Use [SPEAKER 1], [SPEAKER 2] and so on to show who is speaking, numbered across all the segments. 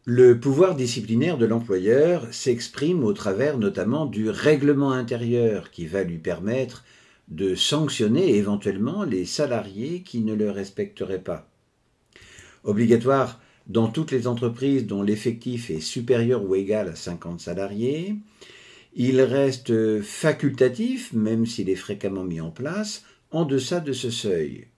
[SPEAKER 1] Le pouvoir disciplinaire de l'employeur s'exprime au travers notamment du règlement intérieur qui va lui permettre de sanctionner éventuellement les salariés qui ne le respecteraient pas. Obligatoire dans toutes les entreprises dont l'effectif est supérieur ou égal à 50 salariés, il reste facultatif, même s'il est fréquemment mis en place, en deçà de ce seuil.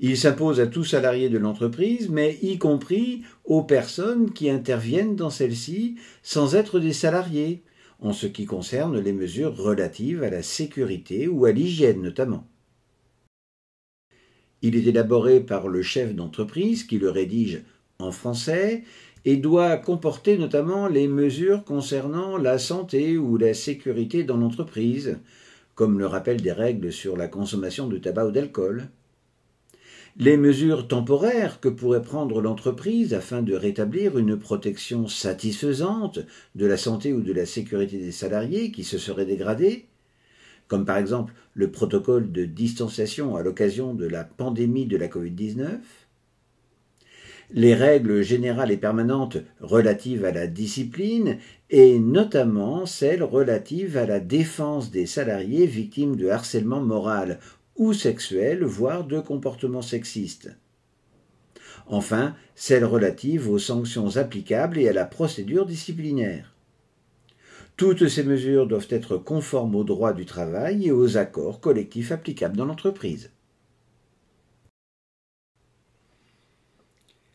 [SPEAKER 1] Il s'impose à tout salarié de l'entreprise, mais y compris aux personnes qui interviennent dans celle-ci sans être des salariés, en ce qui concerne les mesures relatives à la sécurité ou à l'hygiène notamment. Il est élaboré par le chef d'entreprise qui le rédige en français et doit comporter notamment les mesures concernant la santé ou la sécurité dans l'entreprise, comme le rappel des règles sur la consommation de tabac ou d'alcool. Les mesures temporaires que pourrait prendre l'entreprise afin de rétablir une protection satisfaisante de la santé ou de la sécurité des salariés qui se seraient dégradés, comme par exemple le protocole de distanciation à l'occasion de la pandémie de la Covid-19, les règles générales et permanentes relatives à la discipline et notamment celles relatives à la défense des salariés victimes de harcèlement moral ou sexuel, voire de comportements sexistes. Enfin, celles relatives aux sanctions applicables et à la procédure disciplinaire. Toutes ces mesures doivent être conformes au droit du travail et aux accords collectifs applicables dans l'entreprise.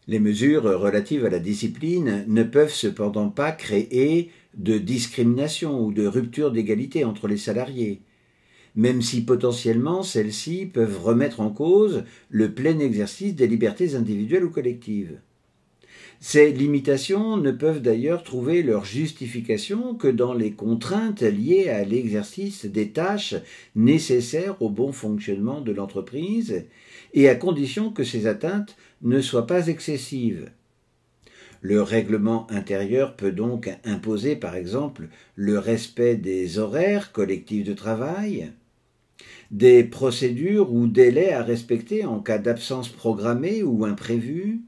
[SPEAKER 1] Les mesures relatives à la discipline ne peuvent cependant pas créer de discrimination ou de rupture d'égalité entre les salariés, même si potentiellement celles-ci peuvent remettre en cause le plein exercice des libertés individuelles ou collectives. Ces limitations ne peuvent d'ailleurs trouver leur justification que dans les contraintes liées à l'exercice des tâches nécessaires au bon fonctionnement de l'entreprise et à condition que ces atteintes ne soient pas excessives. Le règlement intérieur peut donc imposer par exemple le respect des horaires collectifs de travail, des procédures ou délais à respecter en cas d'absence programmée ou imprévue,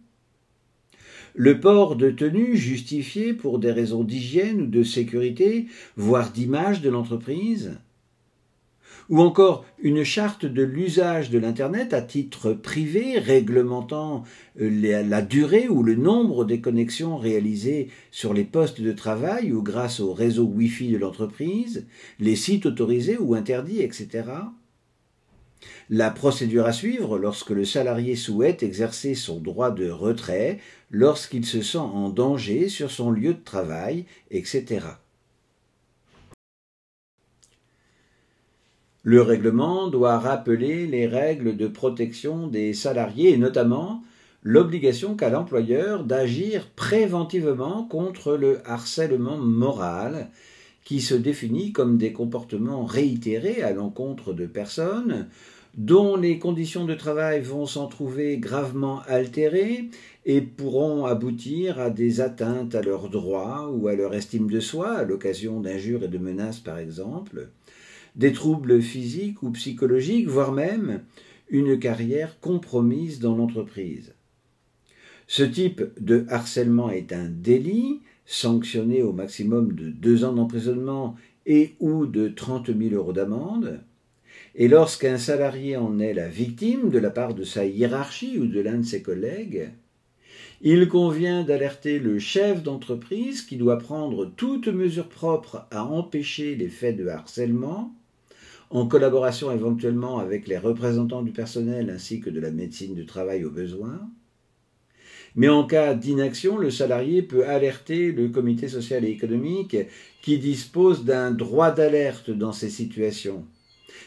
[SPEAKER 1] le port de tenues justifiées pour des raisons d'hygiène ou de sécurité, voire d'image de l'entreprise, ou encore une charte de l'usage de l'Internet à titre privé réglementant la durée ou le nombre des connexions réalisées sur les postes de travail ou grâce au réseau Wi-Fi de l'entreprise, les sites autorisés ou interdits, etc. La procédure à suivre lorsque le salarié souhaite exercer son droit de retrait, lorsqu'il se sent en danger sur son lieu de travail, etc. Le règlement doit rappeler les règles de protection des salariés et notamment l'obligation qu'a l'employeur d'agir préventivement contre le harcèlement moral qui se définit comme des comportements réitérés à l'encontre de personnes dont les conditions de travail vont s'en trouver gravement altérées et pourront aboutir à des atteintes à leurs droits ou à leur estime de soi à l'occasion d'injures et de menaces par exemple, des troubles physiques ou psychologiques, voire même une carrière compromise dans l'entreprise. Ce type de harcèlement est un délit, sanctionné au maximum de 2 ans d'emprisonnement et ou de 30 000 € d'amende, et lorsqu'un salarié en est la victime de la part de sa hiérarchie ou de l'un de ses collègues, il convient d'alerter le chef d'entreprise qui doit prendre toute mesure propre à empêcher les faits de harcèlement, en collaboration éventuellement avec les représentants du personnel ainsi que de la médecine du travail au besoin. Mais en cas d'inaction, le salarié peut alerter le comité social et économique qui dispose d'un droit d'alerte dans ces situations,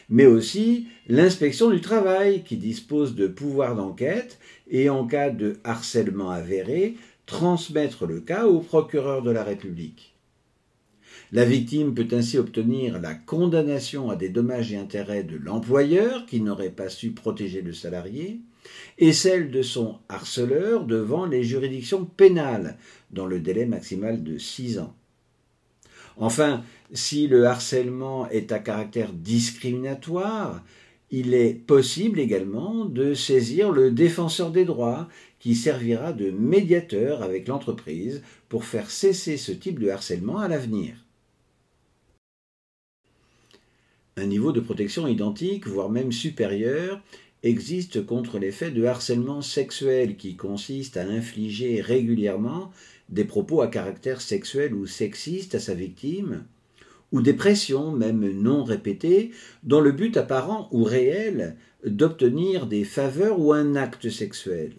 [SPEAKER 1] mais aussi l'inspection du travail qui dispose de pouvoirs d'enquête et en cas de harcèlement avéré, transmettre le cas au procureur de la République. La victime peut ainsi obtenir la condamnation à des dommages et intérêts de l'employeur qui n'aurait pas su protéger le salarié et celle de son harceleur devant les juridictions pénales dans le délai maximal de 6 ans. Enfin, si le harcèlement est à caractère discriminatoire, il est possible également de saisir le défenseur des droits qui servira de médiateur avec l'entreprise pour faire cesser ce type de harcèlement à l'avenir. Un niveau de protection identique, voire même supérieur, existe contre les faits de harcèlement sexuel qui consiste à infliger régulièrement des propos à caractère sexuel ou sexiste à sa victime, ou des pressions, même non répétées, dans le but apparent ou réel d'obtenir des faveurs ou un acte sexuel.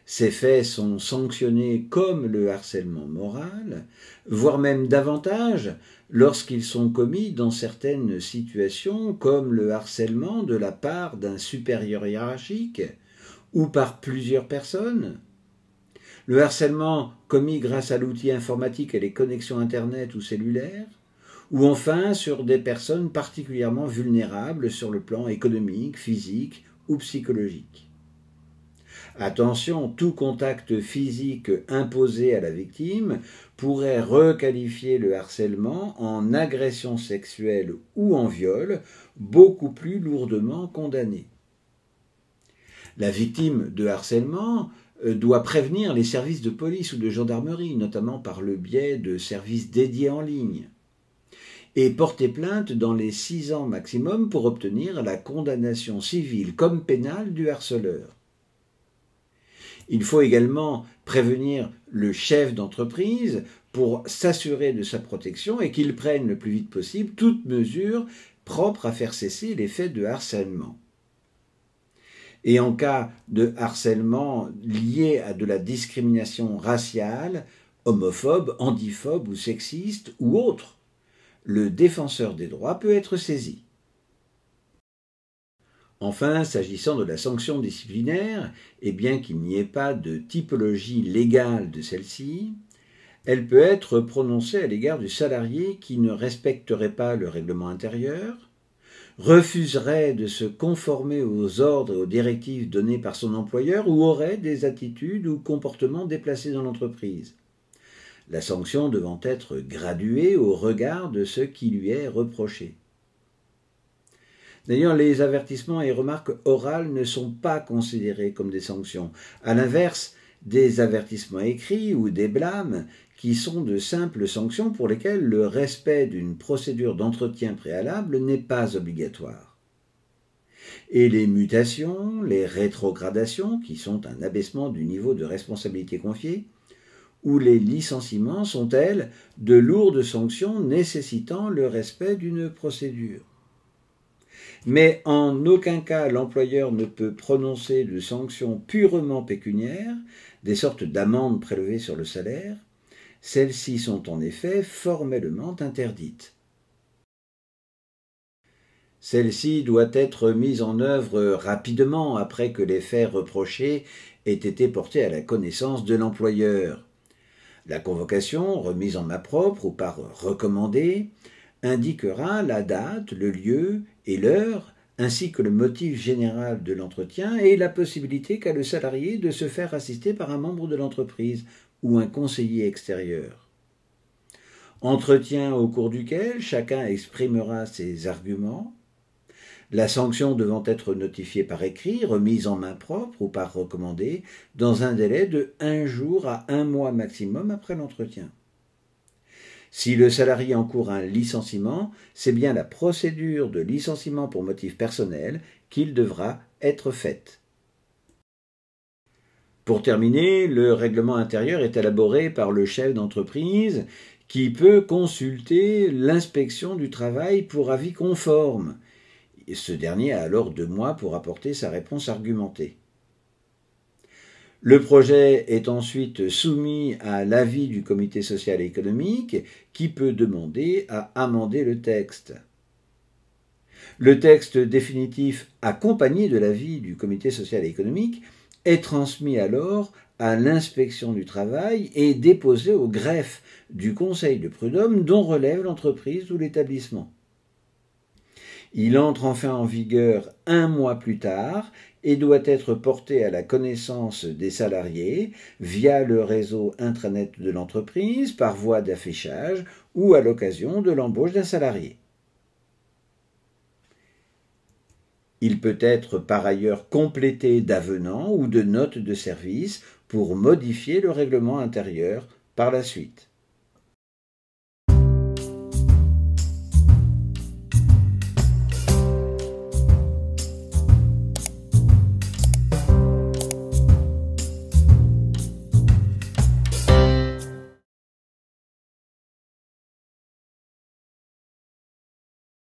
[SPEAKER 1] Ces faits sont sanctionnés comme le harcèlement moral, voire même davantage lorsqu'ils sont commis dans certaines situations comme le harcèlement de la part d'un supérieur hiérarchique ou par plusieurs personnes. Le harcèlement commis grâce à l'outil informatique et les connexions Internet ou cellulaires, ou enfin sur des personnes particulièrement vulnérables sur le plan économique, physique ou psychologique. Attention, tout contact physique imposé à la victime pourrait requalifier le harcèlement en agression sexuelle ou en viol, beaucoup plus lourdement condamné. La victime de harcèlement doit prévenir les services de police ou de gendarmerie, notamment par le biais de services dédiés en ligne, et porter plainte dans les 6 ans maximum pour obtenir la condamnation civile comme pénale du harceleur. Il faut également prévenir le chef d'entreprise pour s'assurer de sa protection et qu'il prenne le plus vite possible toute mesure propre à faire cesser les faits de harcèlement. Et en cas de harcèlement lié à de la discrimination raciale, homophobe, antiphobe ou sexiste ou autre, le défenseur des droits peut être saisi. Enfin, s'agissant de la sanction disciplinaire, et bien qu'il n'y ait pas de typologie légale de celle-ci, elle peut être prononcée à l'égard du salarié qui ne respecterait pas le règlement intérieur, refuserait de se conformer aux ordres et aux directives données par son employeur ou aurait des attitudes ou comportements déplacés dans l'entreprise. La sanction devant être graduée au regard de ce qui lui est reproché. D'ailleurs, les avertissements et remarques orales ne sont pas considérés comme des sanctions. À l'inverse, des avertissements écrits ou des blâmes qui sont de simples sanctions pour lesquelles le respect d'une procédure d'entretien préalable n'est pas obligatoire. Et les mutations, les rétrogradations, qui sont un abaissement du niveau de responsabilité confié, ou les licenciements sont, elles, de lourdes sanctions nécessitant le respect d'une procédure. Mais en aucun cas l'employeur ne peut prononcer de sanctions purement pécuniaires, des sortes d'amendes prélevées sur le salaire. Celles-ci sont en effet formellement interdites. Celle-ci doit être mise en œuvre rapidement après que les faits reprochés aient été portés à la connaissance de l'employeur. La convocation, remise en main propre ou par recommandé, indiquera la date, le lieu et l'heure, ainsi que le motif général de l'entretien et la possibilité qu'a le salarié de se faire assister par un membre de l'entreprise ou un conseiller extérieur. Entretien au cours duquel chacun exprimera ses arguments, la sanction devant être notifiée par écrit, remise en main propre ou par recommandé, dans un délai de 1 jour à 1 mois maximum après l'entretien. Si le salarié encourt un licenciement, c'est bien la procédure de licenciement pour motif personnel qu'il devra être faite. Pour terminer, le règlement intérieur est élaboré par le chef d'entreprise qui peut consulter l'inspection du travail pour avis conforme. Ce dernier a alors 2 mois pour apporter sa réponse argumentée. Le projet est ensuite soumis à l'avis du comité social et économique qui peut demander à amender le texte. Le texte définitif accompagné de l'avis du comité social et économique est transmis alors à l'inspection du travail et déposé au greffe du conseil de prud'homme dont relève l'entreprise ou l'établissement. Il entre enfin en vigueur 1 mois plus tard et doit être porté à la connaissance des salariés via le réseau intranet de l'entreprise par voie d'affichage ou à l'occasion de l'embauche d'un salarié. Il peut être par ailleurs complété d'avenants ou de notes de service pour modifier le règlement intérieur par la suite.